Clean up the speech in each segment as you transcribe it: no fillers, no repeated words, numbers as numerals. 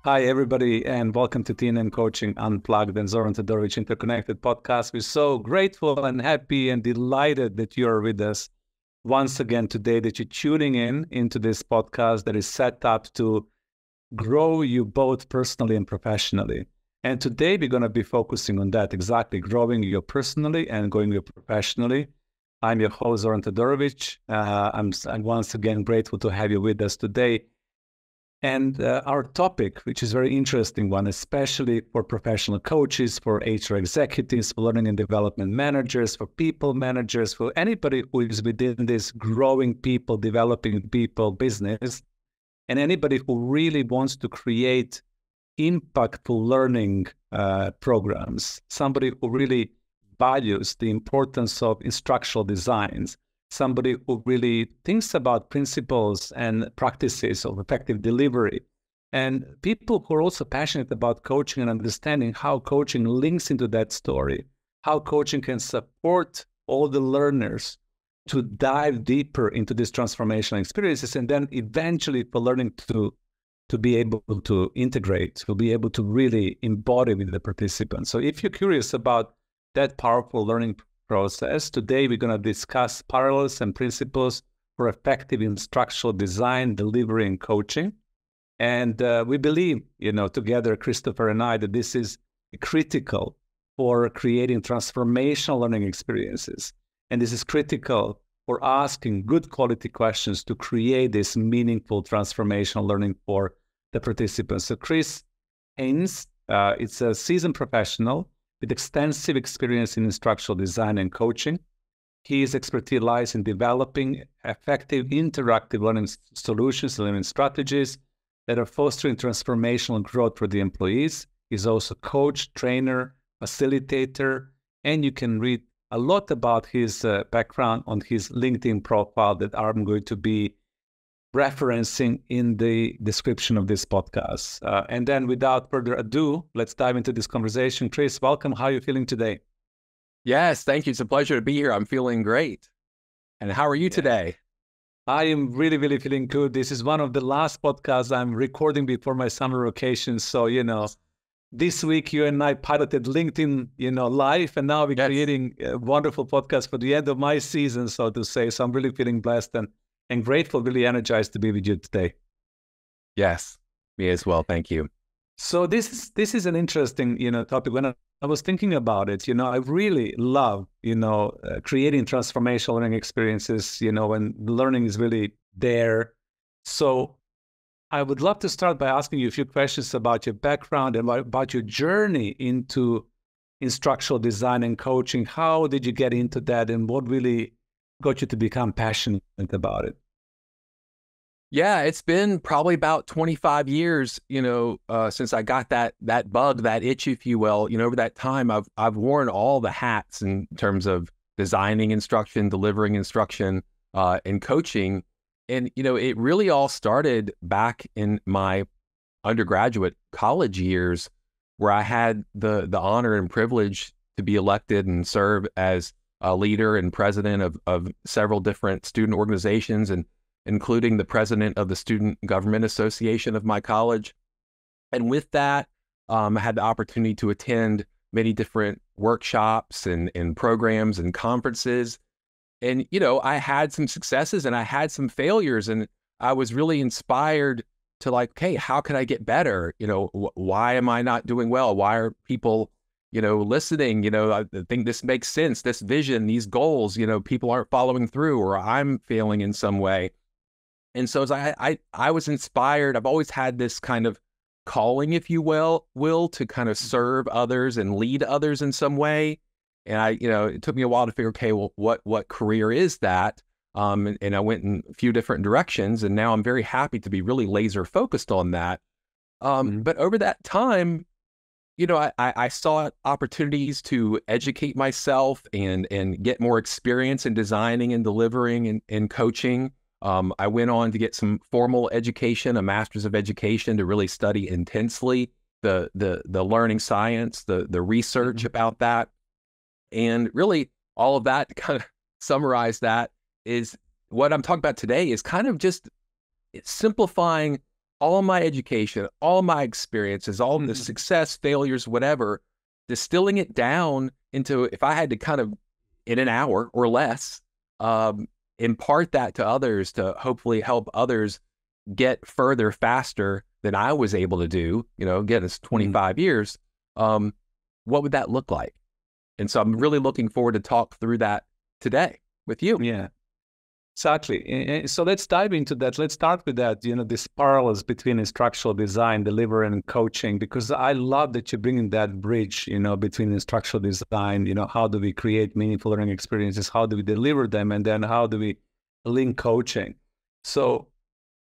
Hi, everybody, and welcome to TNMCoaching Unplugged and Zoran Todorovic Interconnected podcast. We're so grateful and happy and delighted that you are with us once again today, that you're tuning in into this podcast that is set up to grow you both personally and professionally. And today we're going to be focusing on that, exactly, growing you personally and growing you professionally. I'm your host, Zoran Todorovic. I'm once again grateful to have you with us today. And our topic, which is a very interesting one, especially for professional coaches, for HR executives, for learning and development managers, for people managers, for anybody who is within this growing people, developing people business, and anybody who really wants to create impactful learning programs, somebody who really values the importance of instructional designs, somebody who really thinks about principles and practices of effective delivery, and people who are also passionate about coaching and understanding how coaching links into that story, how coaching can support all the learners to dive deeper into these transformational experiences, and then eventually for learning to be able to integrate, to be able to really embody with the participants. So if you're curious about that powerful learning process, today we're going to discuss parallels and principles for effective instructional design, delivery, and coaching. And we believe, together, Christopher and I, that this is critical for creating transformational learning experiences. And this is critical for asking good quality questions to create this meaningful transformational learning for the participants. So Chris Haynes, it's a seasoned professional with extensive experience in instructional design and coaching. His expertise lies in developing effective interactive learning solutions, learning strategies that are fostering transformational growth for the employees. He's also coach, trainer, facilitator, and you can read a lot about his background on his LinkedIn profile that I'm going to be referencing in the description of this podcast. And then without further ado, let's dive into this conversation. Chris, welcome. How are you feeling today? Yes, thank you. It's a pleasure to be here. I'm feeling great. And how are you today? I am really, really feeling good. This is one of the last podcasts I'm recording before my summer vacation. So, this week you and I piloted LinkedIn, live, and now we're creating a wonderful podcast for the end of my season, so to say. So I'm really feeling blessed and grateful, really energized to be with you today. Yes, me as well. Thank you. So this is an interesting, topic. When I was thinking about it, I really love, creating transformational learning experiences, when learning is really there. So I would love to start by asking you a few questions about your background and about your journey into instructional design and coaching. How did you get into that, and what really got you to become passionate about it? Yeah, it's been probably about 25 years, since I got that bug, that itch, if you will. Over that time, I've worn all the hats in terms of designing instruction, delivering instruction, and coaching. And, it really all started back in my undergraduate college years, where I had the honor and privilege to be elected and serve as a leader and president of several different student organizations, and including the president of the Student Government Association of my college. And with that, I had the opportunity to attend many different workshops and programs and conferences. And, I had some successes and I had some failures, and I was really inspired to hey, how can I get better? Why am I not doing well? Why are people, listening? I think this makes sense, this vision, these goals, people aren't following through, or I'm failing in some way. And so as I was inspired, I've always had this kind of calling, if you will to kind of serve others and lead others in some way. And it took me a while to figure, okay, well, what career is that? And I went in a few different directions, and now I'm very happy to be really laser focused on that. But over that time, I saw opportunities to educate myself and get more experience in designing and delivering and coaching. I went on to get some formal education, a master's of education, to really study intensely the learning science, the research about that. And really all of that, to kind of summarize that, is what I'm talking about today is kind of just simplifying all my education, all my experiences, all the success, failures, whatever, distilling it down into, if I had to kind of in an hour or less, impart that to others to hopefully help others get further faster than I was able to do, again, it's 25 years. What would that look like? And so I'm really looking forward to talk through that today with you. Yeah, exactly. So let's dive into that. Let's start with that, this parallels between instructional design, delivery, and coaching, because I love that you're bringing that bridge, between instructional design, how do we create meaningful learning experiences? How do we deliver them? And then how do we link coaching? So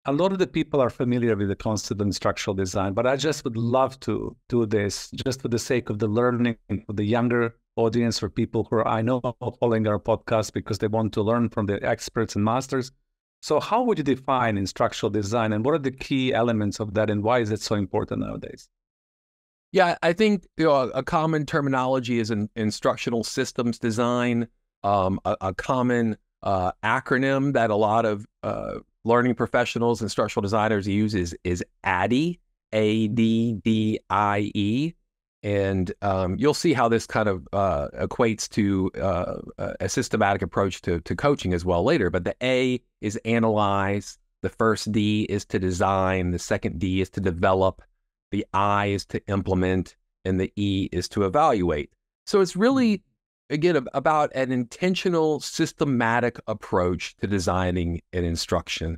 a lot of the people are familiar with the concept of instructional design, but I just would love to do this just for the sake of the learning for the younger audience, or people who I know are following our podcast because they want to learn from the experts and masters. So how would you define instructional design, and what are the key elements of that, and why is it so important nowadays? Yeah, I think a common terminology is instructional systems design. A common acronym that a lot of learning professionals, instructional designers use is ADDIE, ADDIE. And you'll see how this kind of equates to a systematic approach to coaching as well later. But the A is analyze, the first D is to design, the second D is to develop, the I is to implement, and the E is to evaluate. So it's really, again, about an intentional, systematic approach to designing an instruction.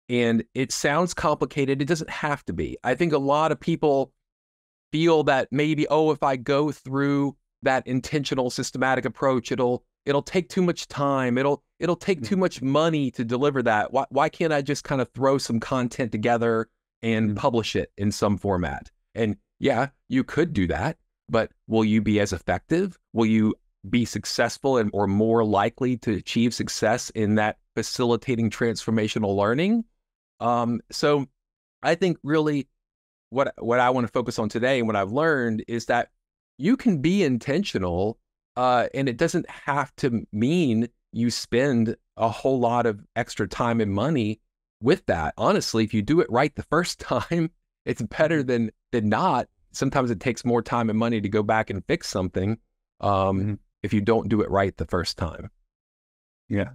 And it sounds complicated. It doesn't have to be. I think a lot of people feel that maybe, if I go through that intentional, systematic approach, it'll take too much time. It'll take too much money to deliver that. Why can't I just kind of throw some content together and publish it in some format? And yeah, you could do that, but will you be as effective? Will you be successful or more likely to achieve success in that facilitating transformational learning? So I think really what I want to focus on today and what I've learned is that you can be intentional, and it doesn't have to mean you spend a whole lot of extra time and money with that. Honestly, if you do it right the first time, it's better than not. Sometimes it takes more time and money to go back and fix something if you don't do it right the first time. Yeah.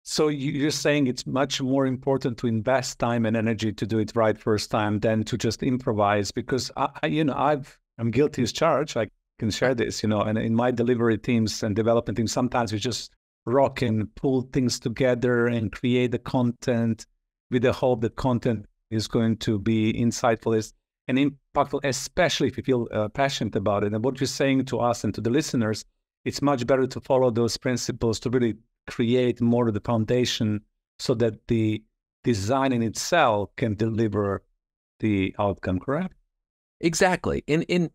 So you're saying it's much more important to invest time and energy to do it right first time than to just improvise, because I'm guilty as charged. I can share this, and in my delivery teams and development teams, sometimes we just rock and pull things together and create the content with the hope that content is going to be insightful and impactful, especially if you feel passionate about it. And what you're saying to us and to the listeners, it's much better to follow those principles to really create more of the foundation so that the design in itself can deliver the outcome, correct? Exactly. And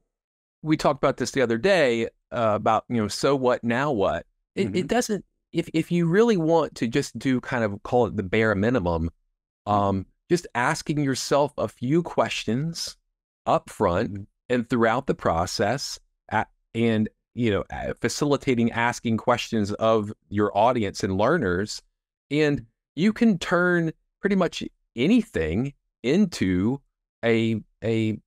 we talked about this the other day about, so what, now what? It doesn't, if you really want to just do kind of call it the bare minimum, just asking yourself a few questions up front and throughout the process and facilitating asking questions of your audience and learners, and you can turn pretty much anything into a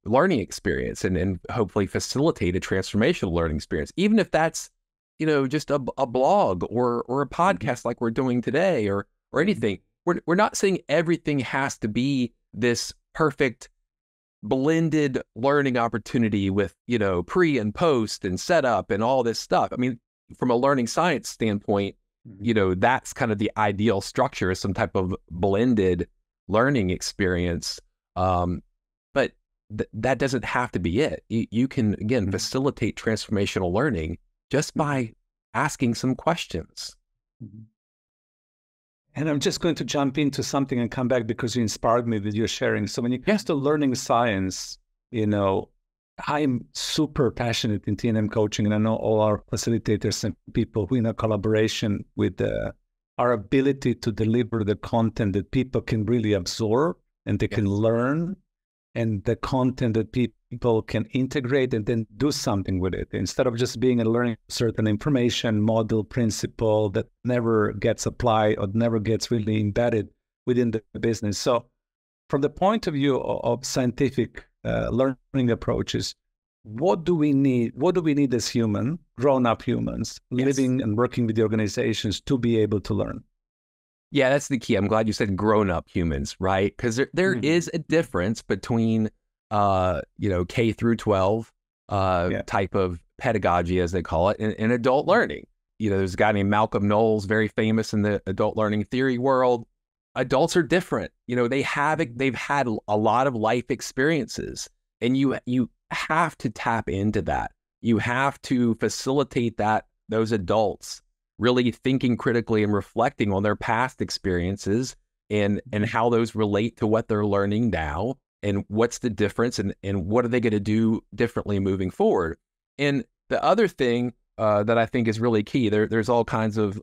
learning experience and hopefully facilitate a transformational learning experience, even if that's just a blog or a podcast like we're doing today or anything. We're not saying everything has to be this perfect blended learning opportunity with, pre and post and setup and all this stuff. I mean, from a learning science standpoint, that's kind of the ideal structure, is some type of blended learning experience. But that doesn't have to be it. You can, again, facilitate transformational learning just by asking some questions. And I'm just going to jump into something and come back because you inspired me with your sharing. So when it comes to learning science, I'm super passionate in TNM coaching, and I know all our facilitators and people who in a collaboration with our ability to deliver the content that people can really absorb and they can learn, and the content that people can integrate and then do something with it, instead of just being and learning certain information, model, principle that never gets applied or never gets really embedded within the business. So from the point of view of scientific learning approaches, what do we need? What do we need as grown-up humans, living and working with the organizations to be able to learn? Yeah, that's the key. I'm glad you said grown-up humans, right? Because there is a difference between, K through 12 type of pedagogy, as they call it, and adult learning. There's a guy named Malcolm Knowles, very famous in the adult learning theory world. Adults are different. They've had a lot of life experiences, and you have to tap into that. You have to facilitate those adults really thinking critically and reflecting on their past experiences and how those relate to what they're learning now, and what's the difference, and what are they going to do differently moving forward. And the other thing that I think is really key, there's all kinds of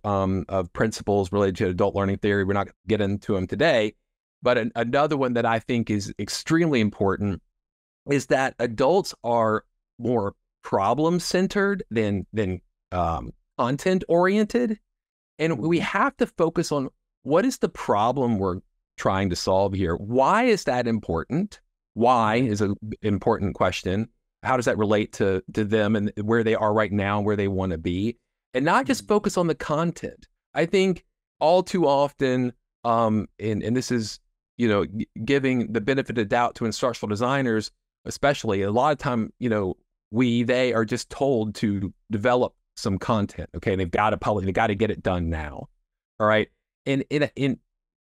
principles related to adult learning theory. We're not going to get into them today, but another one that I think is extremely important is that adults are more problem-centered than content-oriented. And we have to focus on what is the problem we're trying to solve here. Why is that important? Why is an important question. How does that relate to them and where they are right now and where they want to be? And not just focus on the content. I think all too often, and this is, giving the benefit of the doubt to instructional designers, especially, a lot of time, they are just told to develop some content. Okay. And they've got to get it done now. All right. And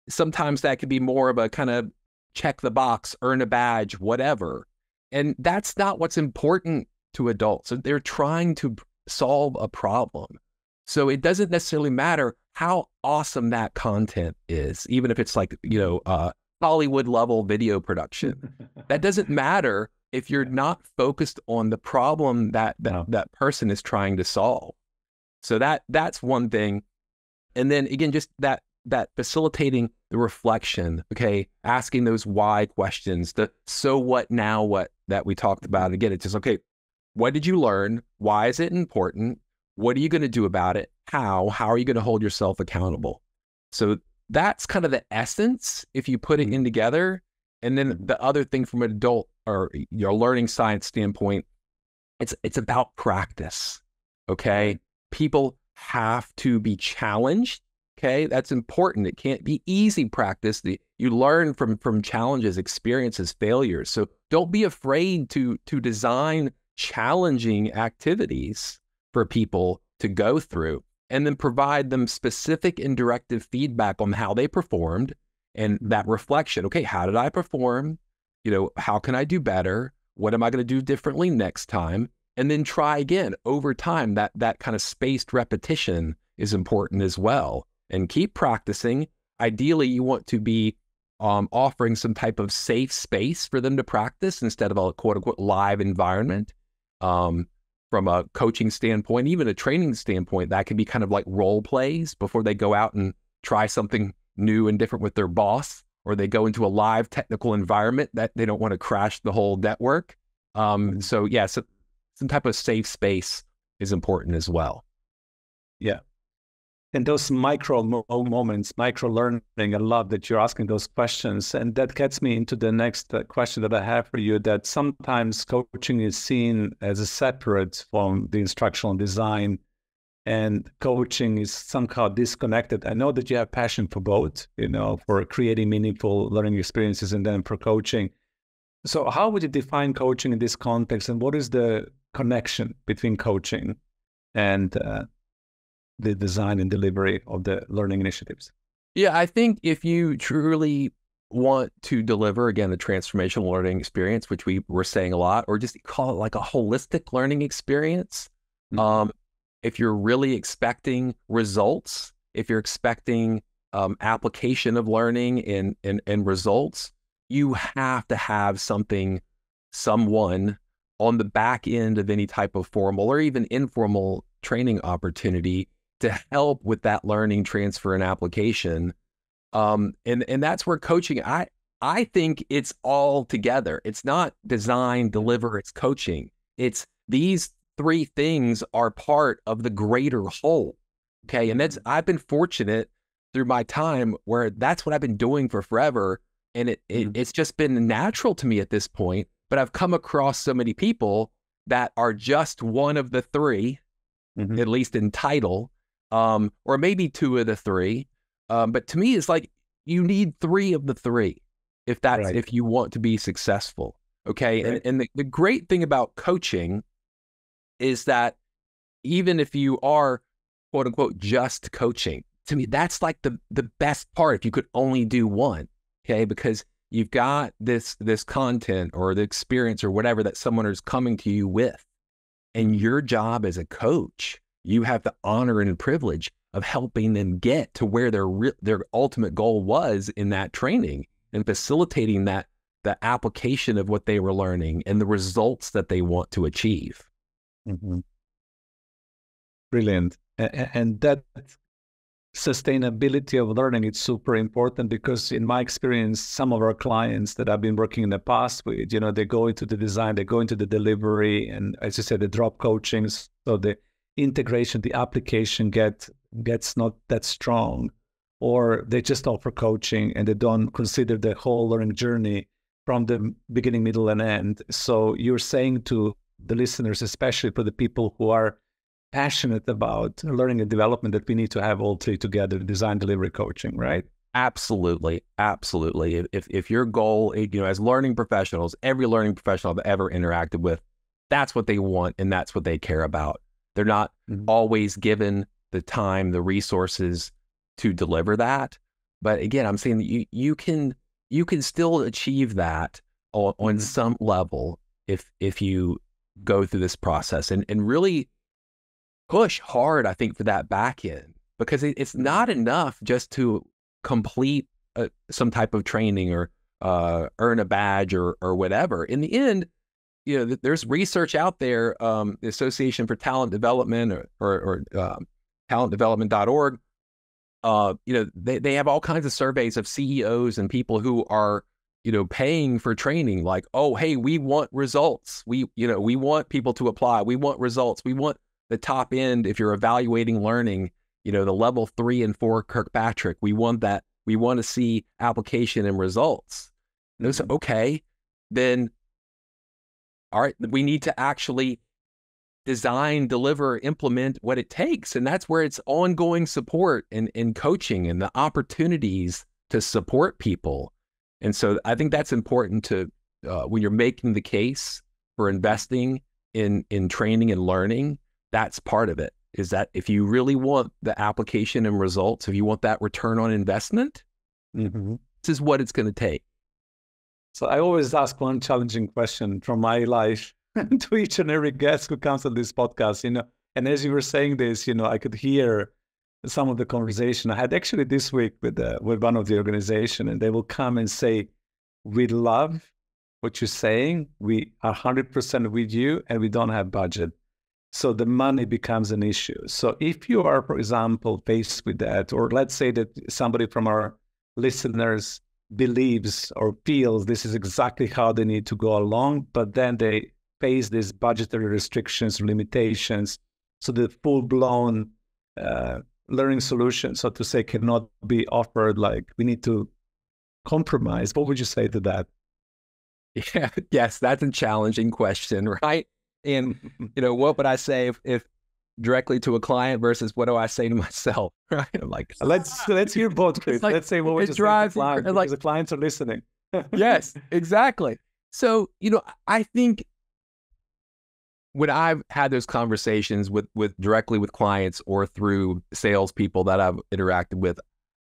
sometimes that could be more of a kind of check the box, earn a badge, whatever. And that's not what's important to adults. So they're trying to solve a problem. So it doesn't necessarily matter how awesome that content is, even if it's like, Hollywood level video production. That doesn't matter if you're not focused on the problem that person is trying to solve. So that's one thing. And then again, just that facilitating the reflection, okay, asking those why questions, the so what now what that we talked about. Again, it's just, okay, what did you learn? Why is it important? What are you going to do about it? How are you going to hold yourself accountable? So that's kind of the essence if you put it in together. And then the other thing from an adult or your learning science standpoint, it's about practice. Okay. People have to be challenged. Okay. That's important. It can't be easy practice. You learn from challenges, experiences, failures. So don't be afraid to design challenging activities for people to go through, and then provide them specific and directive feedback on how they performed and that reflection. Okay, how did I perform? How can I do better? What am I going to do differently next time? And then try again over time. That kind of spaced repetition is important as well. And keep practicing. Ideally, you want to be offering some type of safe space for them to practice instead of a quote unquote live environment. From a coaching standpoint, even a training standpoint, that can be kind of like role plays before they go out and try something new and different with their boss, or they go into a live technical environment that they don't want to crash the whole network. So some type of safe space is important as well. Yeah. And those micro moments, micro learning, I love that you're asking those questions. And that gets me into the next question that I have for you, that sometimes coaching is seen as a separate from the instructional design, and coaching is somehow disconnected. I know that you have passion for both, for creating meaningful learning experiences and then for coaching. So how would you define coaching in this context, and what is the connection between coaching and the design and delivery of the learning initiatives? Yeah, I think if you truly want to deliver, again, the transformational learning experience, which we were saying a lot, or just call it like a holistic learning experience, if you're really expecting results, if you're expecting application of learning and results, you have to have someone on the back end of any type of formal or even informal training opportunity to help with that learning transfer and application. And that's where coaching, I think it's all together. It's not design, deliver, it's coaching. It's these three things are part of the greater whole. Okay. And I've been fortunate through my time where that's what I've been doing for forever. And it's just been natural to me at this point, but I've come across so many people that are just one of the three, at least in title, or maybe two of the three. But to me, it's like you need three of the three if you want to be successful. Okay. Right. And the great thing about coaching is that even if you are, quote unquote, just coaching, to me, that's like the best part if you could only do one. Okay. Because you've got this content or the experience or whatever that someone is coming to you with. And your job as a coach, you have the honor and privilege of helping them get to where their ultimate goal was in that training and facilitating the application of what they were learning and the results that they want to achieve. Brilliant. And that sustainability of learning is super important, because in my experience, some of our clients that I've been working in the past with, they go into the design, they go into the delivery, and as you said, the drop coachings. So the integration, the application gets not that strong, or they just offer coaching and they don't consider the whole learning journey from the beginning, middle, and end. So you're saying to the listeners, especially for the people who are passionate about learning and development, that we need to have all three together: design, delivery, coaching, right? Absolutely. Absolutely. If your goal, as learning professionals, every learning professional I've ever interacted with, that's what they want and that's what they care about. They're not always given the time, the resources to deliver that. But again, I'm saying that you can still achieve that on some level if you go through this process and really push hard, I think, for that back end, because it's not enough just to complete some type of training or earn a badge or whatever. In the end, there's research out there, the Association for Talent Development or talentdevelopment.org. They have all kinds of surveys of CEOs and people who are, paying for training, like, oh, hey, we want results. We want people to apply. We want results. We want the top end. If you're evaluating learning, the level 3 and 4 Kirkpatrick, we want that. We want to see application and results. And it's okay, then, all right, we need to actually design, deliver, implement what it takes. And that's where it's ongoing support and coaching and the opportunities to support people. And so I think that's important to, when you're making the case for investing in training and learning, that's part of it, is that if you really want the application and results, if you want that return on investment, this is what it's going to take. So I always ask one challenging question from my life to each and every guest who comes on this podcast, and as you were saying this, I could hear some of the conversation I had actually this week with one of the organization, and they will come and say, we love what you're saying. We are 100% with you, and we don't have budget. So the money becomes an issue. So if you are, for example, faced with that, or let's say that somebody from our listeners believes or feels this is exactly how they need to go along, but then they face these budgetary restrictions, limitations, so the full-blown learning solution, so to say, cannot be offered, like we need to compromise. What would you say to that? Yeah, yes, that's a challenging question, right? And, what would I say if directly to a client versus what do I say to myself, right? I'm like, let's hear both, Chris. Like, let's say what we just say to clients, because the clients are listening. Yes, exactly. So, I think when I've had those conversations with directly with clients or through salespeople that I've interacted with,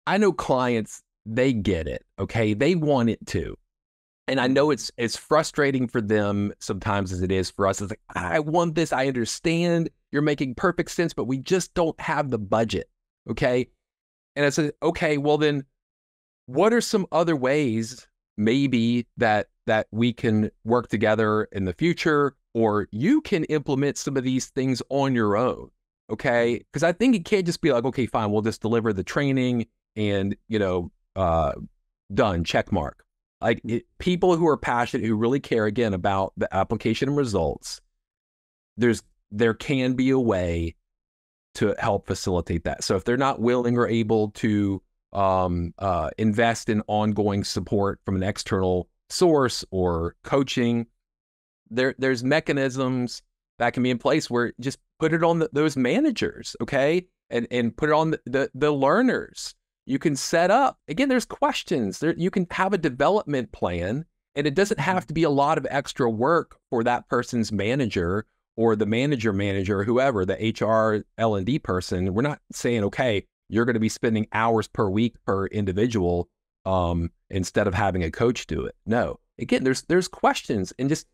I know clients, they get it. Okay. They want it too. And I know it's frustrating for them sometimes as it is for us. It's like, I want this. I understand you're making perfect sense, but we just don't have the budget. Okay. And I said, okay, well then what are some other ways maybe that we can work together in the future, or you can implement some of these things on your own? Okay. Because I think it can't just be like, okay, fine, we'll just deliver the training and, done, check mark. Like people who are passionate, who really care, again, about the application and results, there can be a way to help facilitate that. So if they're not willing or able to invest in ongoing support from an external source or coaching. There's mechanisms that can be in place where just put it on those managers, okay? And put it on the learners. You can set up, again, there's questions. You can have a development plan, and it doesn't have to be a lot of extra work for that person's manager or the manager, whoever, the HR L&D person. We're not saying, okay, you're going to be spending hours per week per individual instead of having a coach do it. No, again, there's questions, and just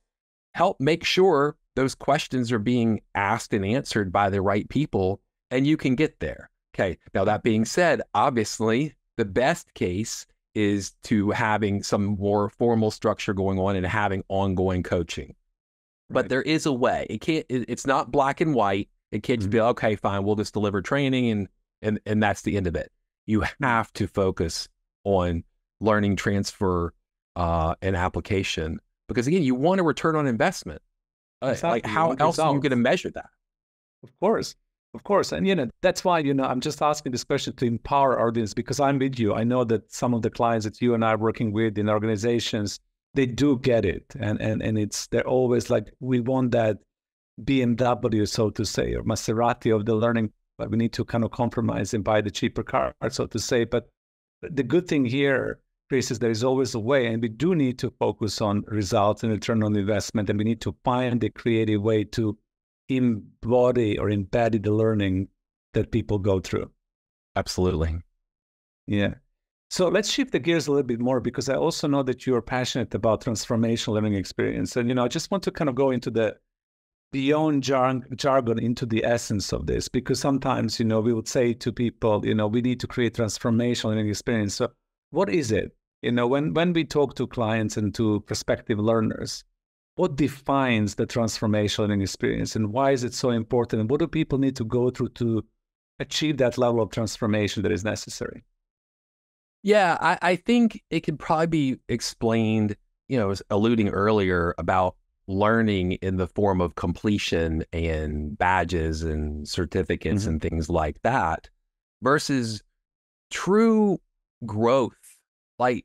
help make sure those questions are being asked and answered by the right people, and you can get there. Okay. Now, that being said, obviously, the best case is to having some more formal structure going on and having ongoing coaching. But Right. there is a way. It's not black and white. It can't just be, okay, fine, we'll just deliver training and that's the end of it. You have to focus on learning, transfer, and application, because again, you want a return on investment. Exactly. Like, how else are you going to measure that? Of course. Of course. And, that's why, I'm just asking this question to empower our audience, because I'm with you. I know that some of the clients that you and I are working with in organizations, they do get it. And they're always like, we want that BMW, so to say, or Maserati of the learning, but we need to kind of compromise and buy the cheaper car, so to say. But the good thing here, Chris, is there is always a way, and we do need to focus on results and return on investment, and we need to find a creative way to embody or embed the learning that people go through. Absolutely. Yeah. So let's shift the gears a little bit more, because I also know that you're passionate about transformational learning experience. And, I just want to kind of go into the beyond jargon into the essence of this, because sometimes, we would say to people, we need to create transformational learning experience. So what is it? When we talk to clients and to prospective learners, what defines the transformational learning experience, and why is it so important? And what do people need to go through to achieve that level of transformation that is necessary? Yeah, I think it could probably be explained, I was alluding earlier about learning in the form of completion and badges and certificates and things like that, versus true growth, like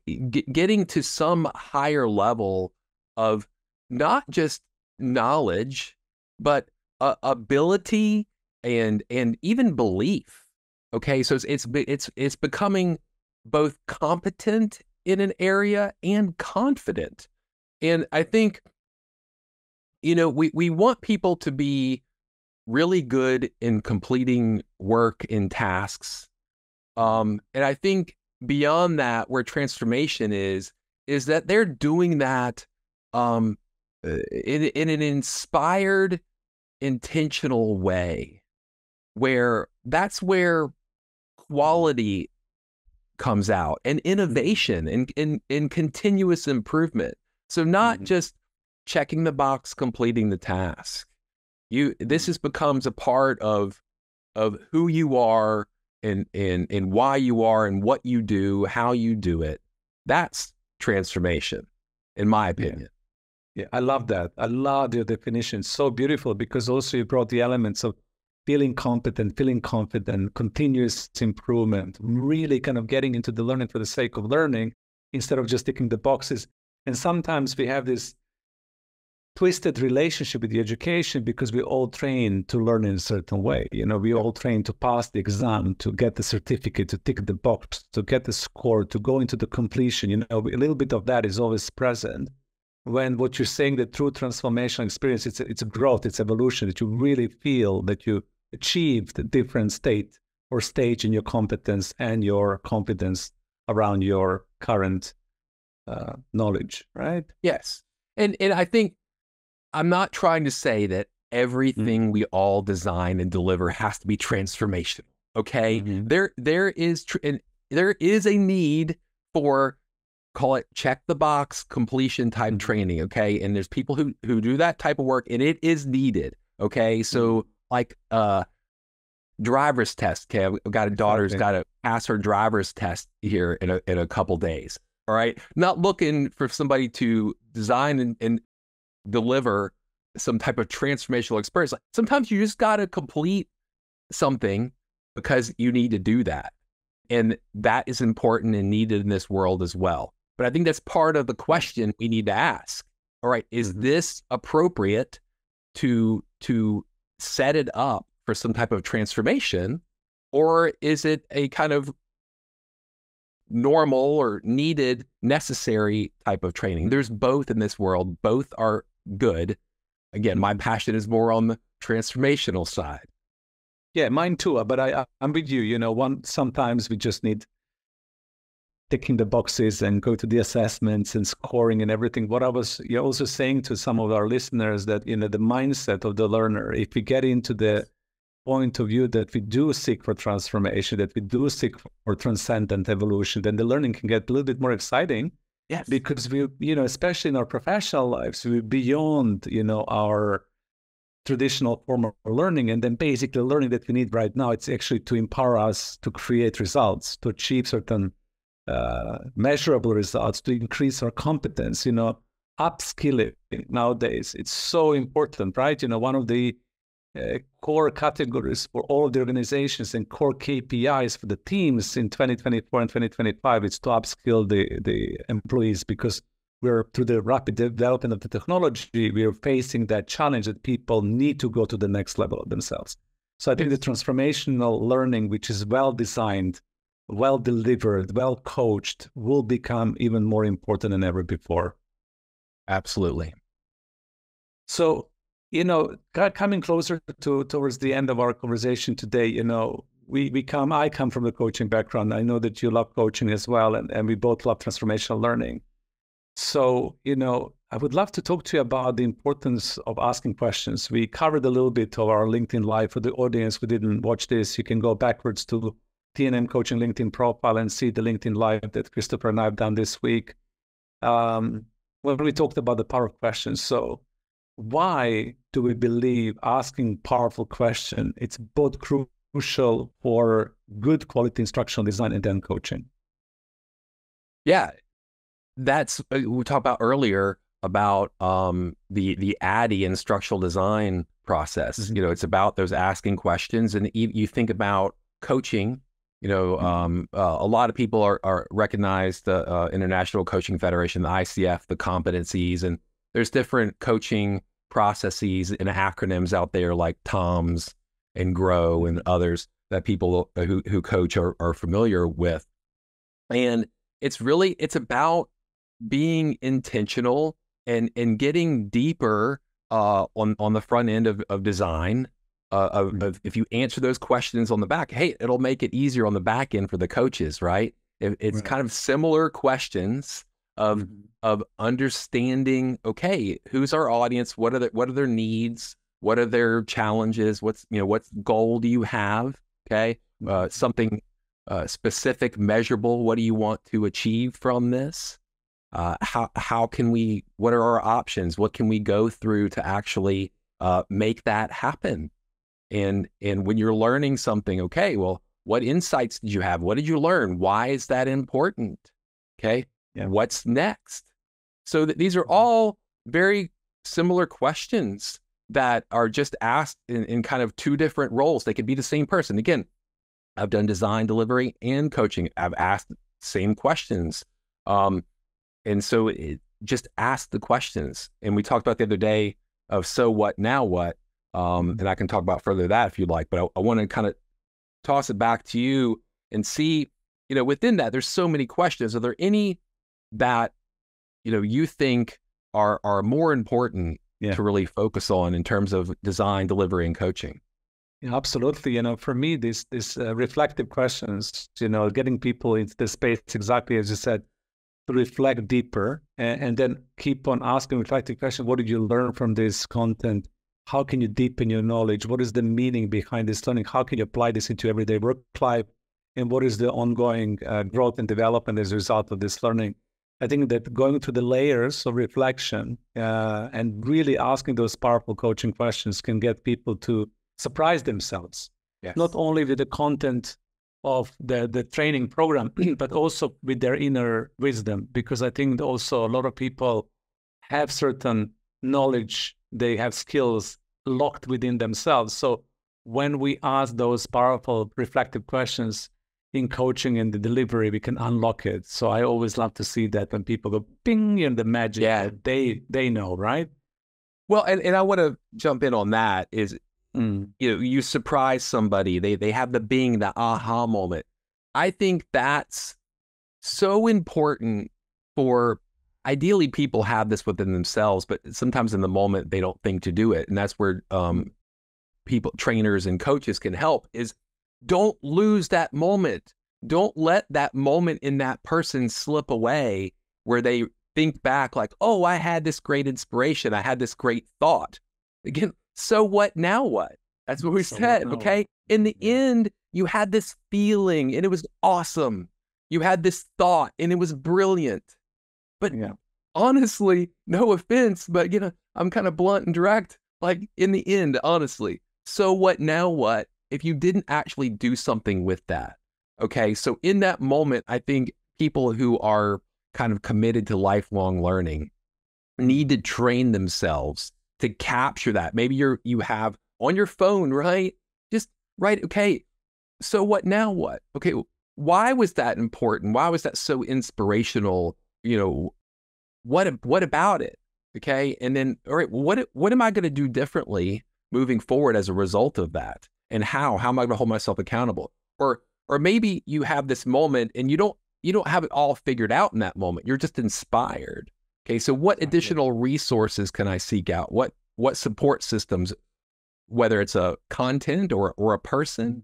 getting to some higher level of not just knowledge, but ability and even belief. Okay, so it's becoming both competent in an area and confident. And I think, we want people to be really good in completing work in tasks. And I think beyond that, where transformation is that they're doing that in an inspired, intentional way, where that's where quality comes out, and innovation and continuous improvement. So not just checking the box, completing the task. This becomes a part of who you are and why you are and what you do, how you do it. That's transformation, in my opinion. Yeah, I love that. I love your definition. So beautiful, because also you brought the elements of feeling competent, feeling confident, continuous improvement, really kind of getting into the learning for the sake of learning instead of just ticking the boxes. And sometimes we have this twisted relationship with the education, because we all train to learn in a certain way. We all train to pass the exam, to get the certificate, to tick the box, to get the score, to go into the completion. A little bit of that is always present. When what you're saying, the true transformational experience, it's a growth, it's evolution, that you really feel that you achieved a different state or stage in your competence and your confidence around your current knowledge, right? Yes. And I think I'm not trying to say that everything we all design and deliver has to be transformational. Okay. There is a need for, call it check the box completion type training. Okay. And there's people who do that type of work, and it is needed. Okay. So like driver's test. Okay. I've got a daughter who's got to pass her driver's test here in a couple days. All right. Not looking for somebody to design and deliver some type of transformational experience. Like, sometimes you just got to complete something because you need to do that. And that is important and needed in this world as well. But I think that's part of the question we need to ask. All right, is this appropriate to set it up for some type of transformation, or is it a kind of normal or needed, necessary type of training? There's both in this world. Both are good. Again, my passion is more on the transformational side. Yeah, mine too. But I'm with you. You know, sometimes we just need ticking the boxes and go to the assessments and scoring and everything. What I was also saying to some of our listeners that, you know, the mindset of the learner, if we get into the point of view that we do seek for transformation, that we do seek for transcendent evolution, then the learning can get a little bit more exciting. Yes. Because we, you know, especially in our professional lives, we're beyond, you know, our traditional form of learning. And then basically the learning that we need right now, it's actually to empower us to create results, to achieve certain measurable results, to increase our competence. You know, upskilling nowadays, it's so important, right? You know, one of the core categories for all of the organizations and core KPIs for the teams in 2024 and 2025 is to upskill the employees, because we're, through the rapid development of the technology, we are facing that challenge that people need to go to the next level of themselves. So I think the transformational learning, which is well designed, well delivered, well coached, will become even more important than ever before. Absolutely. So, you know, coming closer towards the end of our conversation today, you know, I come from the coaching background. I know that you love coaching as well, and we both love transformational learning. So, you know, I would love to talk to you about the importance of asking questions. We covered a little bit of our LinkedIn Live. For the audience who didn't watch this, you can go backwards to TNMCoaching LinkedIn profile and see the LinkedIn Live that Christopher and I have done this week, when we talked about the power of questions. So why do we believe asking powerful questions, it's both crucial for good quality instructional design and then coaching? Yeah, that's we talked about earlier about the ADDIE instructional design process. You know, it's about those asking questions, and you think about coaching. You know, a lot of people are recognize the International Coaching Federation, the ICF, the competencies, and there's different coaching processes and acronyms out there like TOMS and GROW and others that people who coach are familiar with. And it's about being intentional and getting deeper on the front end of design. If you answer those questions on the back, hey, it'll make it easier on the back end for the coaches, right? It's kind of similar questions of understanding, okay, who's our audience? What are their needs? What are their challenges? What goal do you have? Okay. Something specific, measurable. What do you want to achieve from this? How can we, what are our options? What can we go through to actually make that happen? And when you're learning something, okay, well, what insights did you have? What did you learn? Why is that important? Okay. Yeah. What's next? So these are all very similar questions that are just asked in kind of two different roles. They could be the same person. Again, I've done design, delivery, and coaching. I've asked the same questions. And so just ask the questions. And we talked about the other day of so what, now what? And I can talk about further that if you'd like, but I want to kind of toss it back to you and see, you know, within that, there's so many questions. Are there any that, you know, you think are more important to really focus on in terms of design, delivery, and coaching? Yeah, absolutely. You know, for me, these reflective questions, you know, getting people into the space, exactly as you said, to reflect deeper and then keep on asking reflective questions. What did you learn from this content? How can you deepen your knowledge? What is the meaning behind this learning? How can you apply this into everyday work life? And what is the ongoing growth and development as a result of this learning? I think that going to the layers of reflection and really asking those powerful coaching questions can get people to surprise themselves, not only with the content of the training program, but also with their inner wisdom. Because I think also a lot of people have certain knowledge, they have skills locked within themselves. So when we ask those powerful reflective questions, in coaching and the delivery, we can unlock it. So I always love to see that when people go ping and the magic, that they know, right? Well, and I want to jump in on that is, you surprise somebody, they have the aha moment. I think that's so important for, ideally people have this within themselves, but sometimes in the moment they don't think to do it. And that's where people, trainers and coaches can help, is don't lose that moment. Don't let that moment in that person slip away where they think back like, oh, I had this great inspiration. I had this great thought. Again, so what, now what? That's what we said, okay? In the end, you had this feeling and it was awesome. You had this thought and it was brilliant. But honestly, no offense, but I'm kind of blunt and direct. Like, in the end, honestly, so what, now what, if you didn't actually do something with that? Okay, so in that moment, I think people who are kind of committed to lifelong learning need to train themselves to capture that. Maybe you have on your phone, right? Just write, okay, so what, now what? Okay, why was that important? Why was that so inspirational? What about it? Okay, and then, all right, what am I going to do differently moving forward as a result of that? And how am I going to hold myself accountable? Or maybe you have this moment and you don't have it all figured out in that moment. You're just inspired. Okay, so what additional resources can I seek out? What support systems, whether it's a content or a person,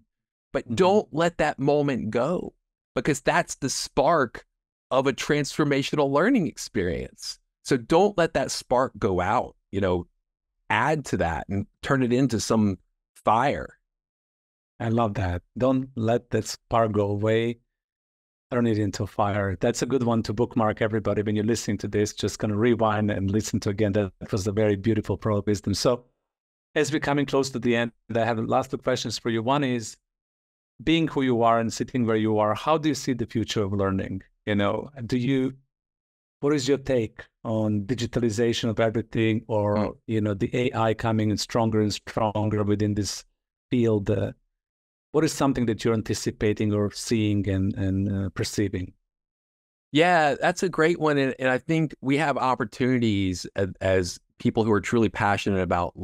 but don't let that moment go, because that's the spark of a transformational learning experience. So don't let that spark go out, add to that and turn it into some fire. I love that. Don't let that spark go away. Turn it into fire. That's a good one to bookmark, everybody. When you're listening to this, just going to rewind and listen to again. That was a very beautiful pearl of wisdom. So as we're coming close to the end, I have the last two questions for you. One is, being who you are and sitting where you are, how do you see the future of learning? What is your take on digitalization of everything, or, the AI coming in stronger and stronger within this field? What is something that you're anticipating or seeing and perceiving? Yeah, that's a great one. And I think we have opportunities as people who are truly passionate about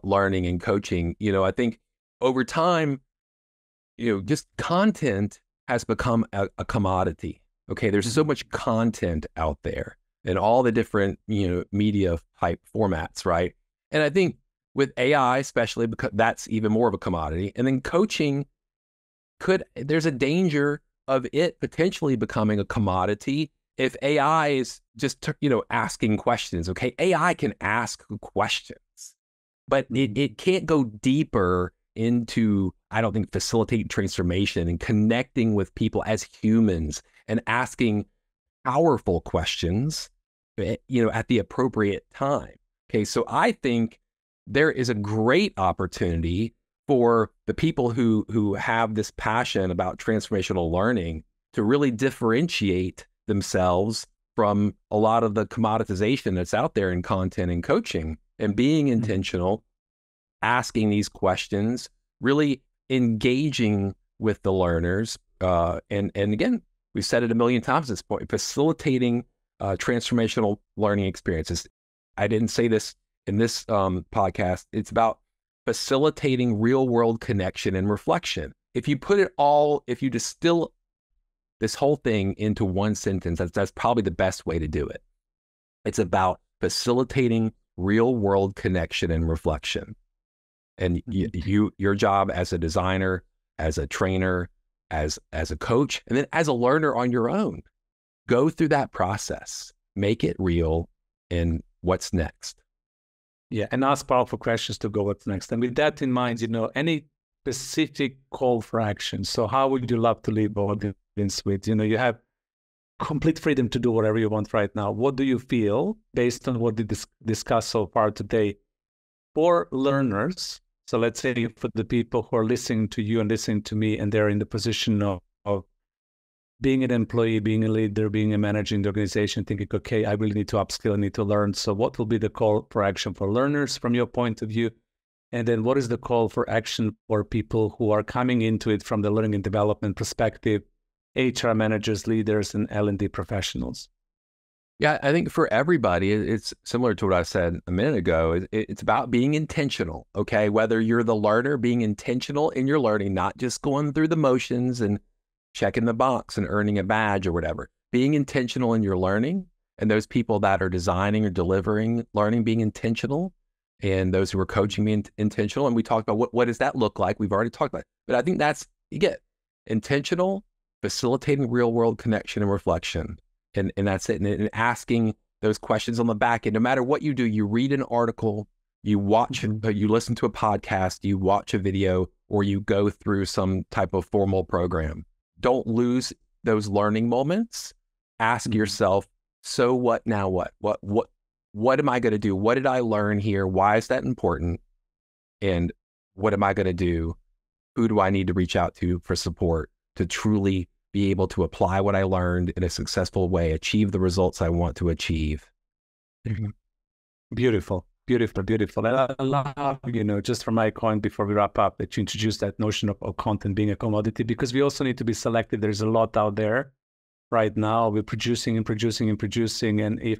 learning and coaching. I think over time, just content has become a commodity. Okay, there's so much content out there and all the different, media type formats, right? And I think with AI, especially, because that's even more of a commodity. And then coaching there's a danger of it potentially becoming a commodity if AI is just, asking questions. Okay, AI can ask questions, but it can't go deeper into, I don't think, facilitating transformation and connecting with people as humans and asking powerful questions, at the appropriate time. Okay, so I think there is a great opportunity for the people who have this passion about transformational learning to really differentiate themselves from a lot of the commoditization that's out there in content and coaching, and being intentional, asking these questions, really engaging with the learners. And again, we've said it a million times at this point, facilitating transformational learning experiences. I didn't say this in this podcast. It's about facilitating real world connection and reflection. If you distill this whole thing into one sentence, that's probably the best way to do it. It's about facilitating real world connection and reflection. And your job as a designer, as a trainer, as a coach, and then as a learner on your own, go through that process, make it real, and what's next. Yeah, and ask powerful questions to go what's next. And with that in mind, any specific call for action. So how would you love to live audience with? You have complete freedom to do whatever you want right now. What do you feel, based on what we discussed so far today, for learners? So let's say for the people who are listening to you and listening to me, and they're in the position of being an employee, being a leader, being a manager in the organization, thinking, okay, I really need to upskill, I need to learn. So what will be the call for action for learners from your point of view? And then what is the call for action for people who are coming into it from the learning and development perspective, HR managers, leaders, and L&D professionals? Yeah, I think for everybody, it's similar to what I said a minute ago. It's about being intentional, okay? Whether you're the learner, being intentional in your learning, not just going through the motions and checking the box and earning a badge or whatever. Being intentional in your learning, and those people that are designing or delivering learning, being intentional, and those who are coaching being intentional. And we talked about what does that look like? We've already talked about it. But I think that's, you get intentional, facilitating real world connection and reflection. And that's it. And asking those questions on the back end, no matter what you do, you read an article, you watch, you listen to a podcast, you watch a video, or you go through some type of formal program. Don't lose those learning moments. Ask yourself, so what now? What am I going to do? What did I learn here? Why is that important? And what am I going to do? Who do I need to reach out to for support to truly be able to apply what I learned in a successful way, achieve the results I want to achieve? Beautiful, beautiful, beautiful. And I love, just from my point before we wrap up, that you introduced that notion of content being a commodity, because we also need to be selective. There's a lot out there right now. We're producing and producing and producing. And if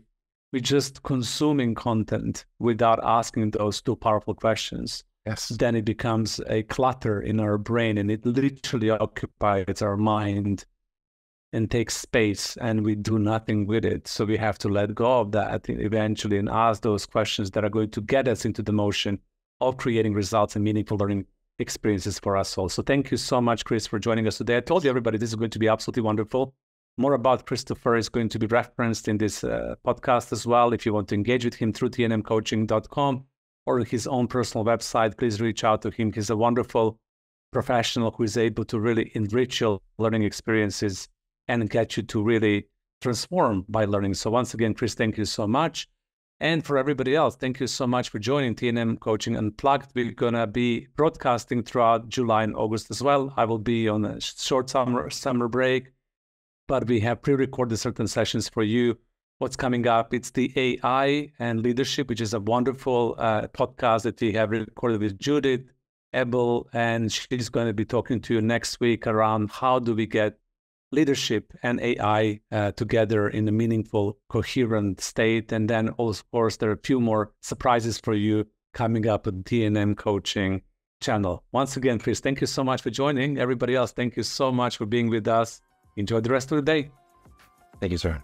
we're just consuming content without asking those two powerful questions, yes, then it becomes a clutter in our brain, and it literally occupies our mind and takes space, and we do nothing with it. So we have to let go of that eventually and ask those questions that are going to get us into the motion of creating results and meaningful learning experiences for us all. So thank you so much, Chris, for joining us today. I told you, everybody, this is going to be absolutely wonderful. More about Christopher is going to be referenced in this podcast as well. If you want to engage with him through TNMCoaching.com or his own personal website, please reach out to him. He's a wonderful professional who is able to really enrich your learning experiences and get you to really transform by learning. So once again, Chris, thank you so much. And for everybody else, thank you so much for joining TNM Coaching Unplugged. We're going to be broadcasting throughout July and August as well. I will be on a short summer break, but we have pre-recorded certain sessions for you. What's coming up? It's the AI and leadership, which is a wonderful podcast that we have recorded with Judith Ebel, and she's going to be talking to you next week around how do we get leadership and AI together in a meaningful, coherent state. And then, of course, there are a few more surprises for you coming up at the TNM Coaching channel. Once again, Chris, thank you so much for joining. Everybody else, thank you so much for being with us. Enjoy the rest of the day. Thank you, sir.